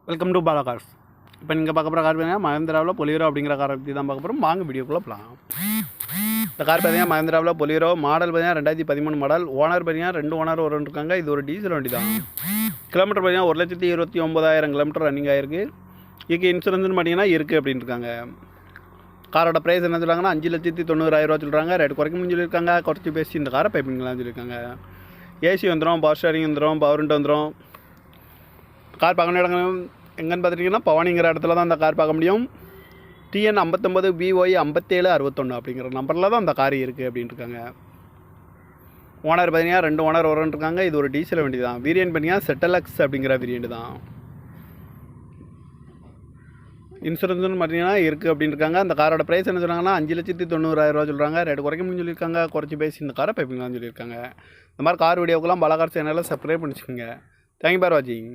Welcome to Bala cars. இப்போ நீங்கள் பார்க்க போகிற கார் பார்த்தீங்கன்னா மஹேந்திராவில் பொலிரோ அப்படிங்கிற காரை பற்றி தான் பார்க்க போகிறோம். வாங்க வீடியோக்குள்ளே போகலாம். இந்த கார் பார்த்தீங்கன்னா மஹேந்திராவில் பொலிரோ மாடல் பார்த்தீங்கன்னா 2013 மாடல். ஓனர் பார்த்தீங்கன்னா 2 ஓனர் இருக்காங்க. இது ஒரு டீசல் வண்டி தான். கிலோமீட்டர் பார்த்தீங்கன்னா 1,29,000 கிலோமீட்டர் ரன்னிங் ஆகிருக்கு. இதுக்கு இன்சூரன்ஸ்னு பார்த்தீங்கன்னா இருக்குது அப்படின்னு இருக்காங்க. காரோட ப்ரைஸ் என்ன சொல்கிறாங்கன்னா 5,90,000 சொல்கிறாங்க. ரேட் குறைக்கணும்னு சொல்லியிருக்காங்க. குறைச்சி பேசி இந்த காரை பை பண்ணிக்கலாம்னு சொல்லியிருக்காங்க. ஏசி வந்துடும், பவர் ஸ்டேரிங் வந்துடும், பவர் விண்டோ வந்துடும். கார் பார்க்கணும் இடங்கள் எங்கன்னு பார்த்துட்டிங்கன்னா பவானிங்கிற இடத்துல தான் அந்த கார் பார்க்க முடியும். TN 59 BY 5761 அப்படிங்கிற நம்பரில் தான் அந்த கார் இருக்குது அப்படின்ட்டு இருக்காங்க. ஓனர் பார்த்தீங்கன்னா 2 ஓனர் இருக்காங்க. இது ஒரு டீசல் வண்டி தான். வேரியன்ட் பார்த்தீங்கன்னா ZLX அப்படிங்கிற வேரியன்ட் தான். இன்சூரன்ஸ்னு பார்த்தீங்கன்னா இருக்குது அப்படின்னு இருக்காங்க. அந்த காரோட ப்ரைஸ் என்ன சொல்கிறாங்கன்னா 5,90,000 சொல்கிறாங்க. ரேட் குறைக்கணும்னு சொல்லியிருக்காங்க. குறைச்சி பேசி இந்த காரை பைப்பிங்களான்னு சொல்லியிருக்காங்க. இந்த மாதிரி கார் வீடியோக்கெல்லாம் பாலா கார் சேனலில் சப்ஸ்கிரைப் பண்ணிச்சுக்கோங்க. தேங்க்யூ ஃபார் வாட்சிங்.